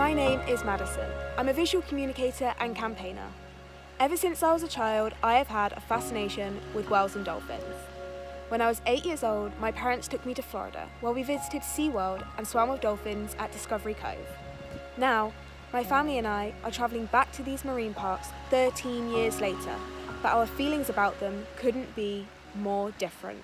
My name is Madison. I'm a visual communicator and campaigner. Ever since I was a child, I have had a fascination with whales and dolphins. When I was 8 years old, my parents took me to Florida, where we visited SeaWorld and swam with dolphins at Discovery Cove. Now, my family and I are travelling back to these marine parks 13 years later, but our feelings about them couldn't be more different.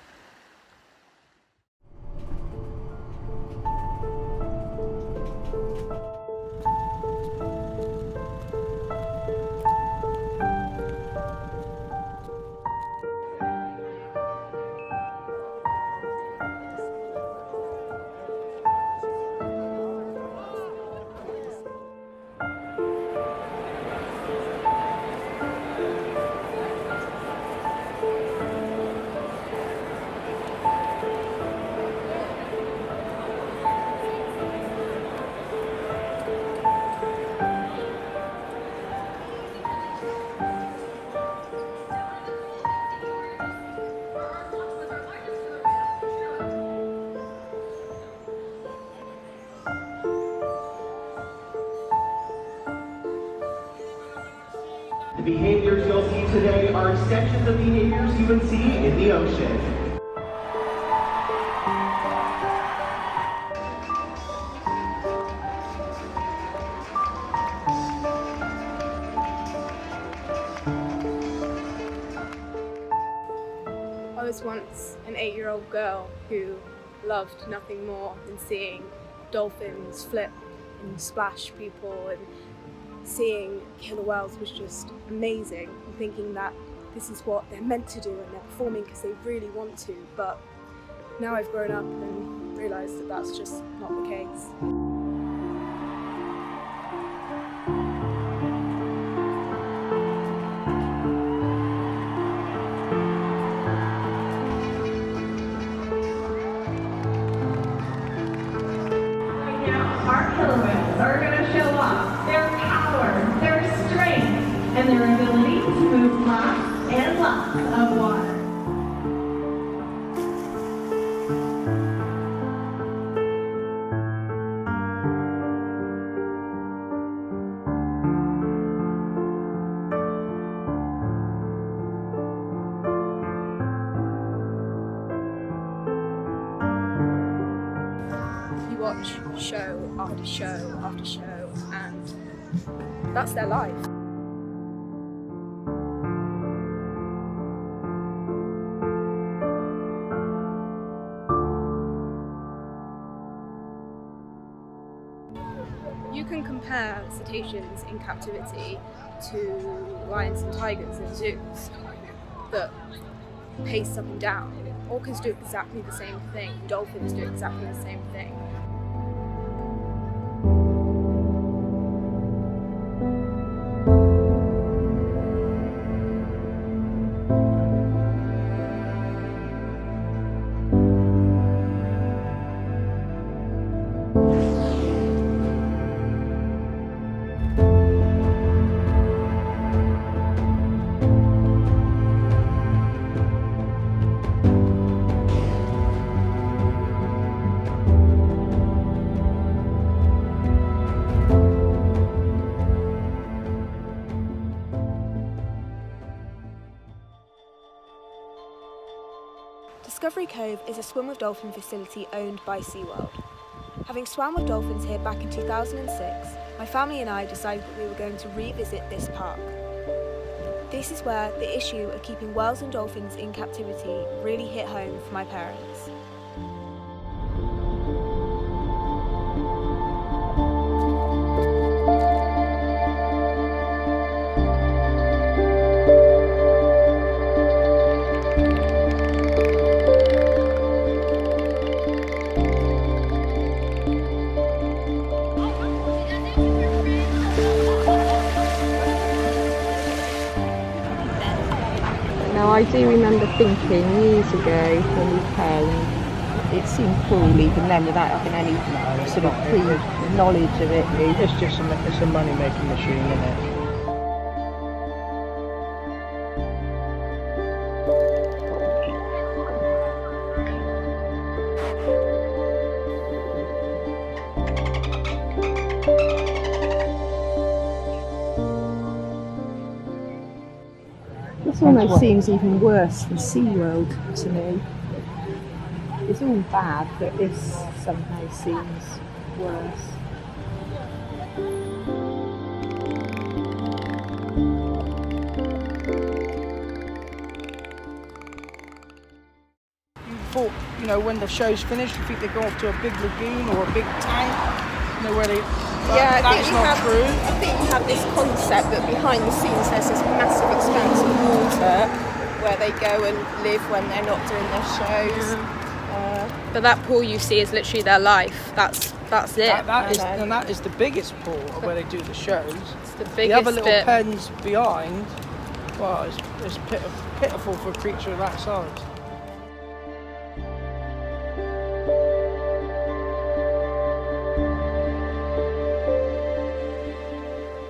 The behaviors you'll see today are extensions of behaviors you would see in the ocean. I was once an 8-year-old girl who loved nothing more than seeing dolphins flip and splash people, and seeing killer whales was just amazing, and thinking that this is what they're meant to do and they're performing because they really want to. But now I've grown up and realised that that's just not the case. Our killer whales are going to show off their power, their strength, and their ability to move lots and lots of water. Watch show after show after show, and that's their life. You can compare cetaceans in captivity to lions and tigers in zoos that pace up and down. Orcas do exactly the same thing, dolphins do exactly the same thing. Discovery Cove is a swim with dolphin facility owned by SeaWorld. Having swam with dolphins here back in 2006, my family and I decided that we were going to revisit this park. This is where the issue of keeping whales and dolphins in captivity really hit home for my parents. Now, I do remember thinking years ago when we came, it seemed cool even then without having any sort of pre-knowledge of it. It's just it's a money-making machine, isn't it? This almost seems even worse than SeaWorld to me. It's all bad, but this somehow seems worse. Thought, you know, when the show's finished, you think they go off to a big lagoon or a big tank, you know, where they. Yeah, that's not true. I think you have this concept that behind the scenes there's this massive expanse of water where they go and live when they're not doing their shows. But that pool you see is literally their life. That's it. That is the biggest pool of where they do the shows. It's the The biggest other little bit. pens behind, well, it's pitiful for a creature of that size.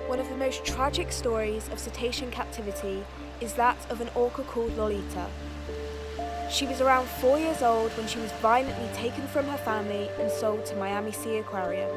One of the most tragic stories of cetacean captivity is that of an orca called Lolita. She was around 4 years old when she was violently taken from her family and sold to Miami Sea Aquarium.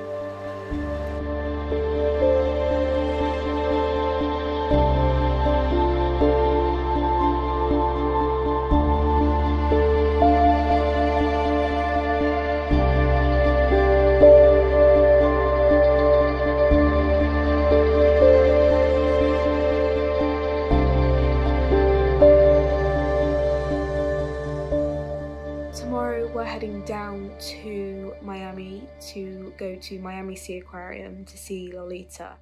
Tomorrow we're heading down to Miami to go to Miami Sea Aquarium to see Lolita.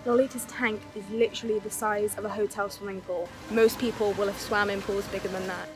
Lolita's tank is literally the size of a hotel swimming pool. Most people will have swam in pools bigger than that.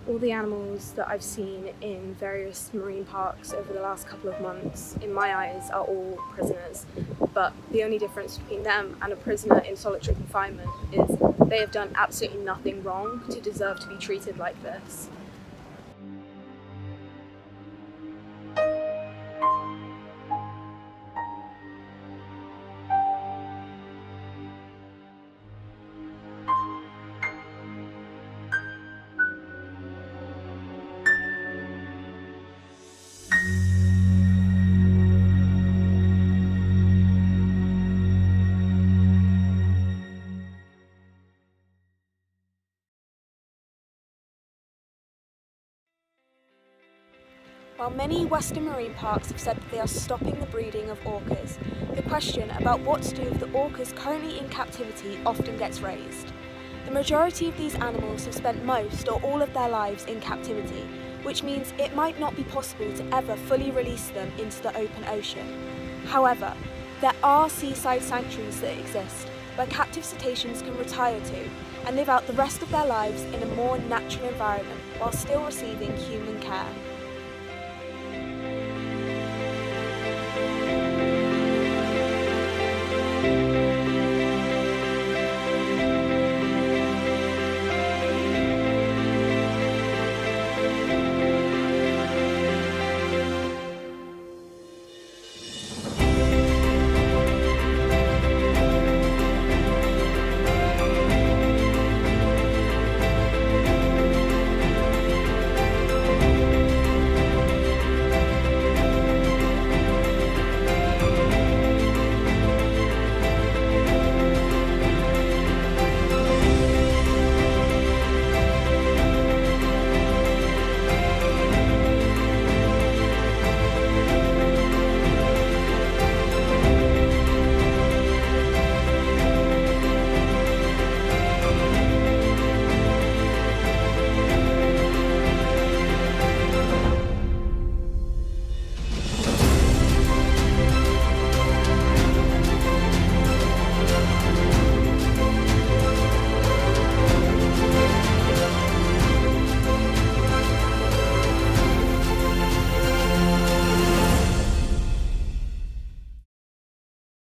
All the animals that I've seen in various marine parks over the last couple of months, in my eyes, are all prisoners. But the only difference between them and a prisoner in solitary confinement is they have done absolutely nothing wrong to deserve to be treated like this. While many Western marine parks have said that they are stopping the breeding of orcas, the question about what to do with the orcas currently in captivity often gets raised. The majority of these animals have spent most or all of their lives in captivity, which means it might not be possible to ever fully release them into the open ocean. However, there are seaside sanctuaries that exist where captive cetaceans can retire to and live out the rest of their lives in a more natural environment while still receiving human care.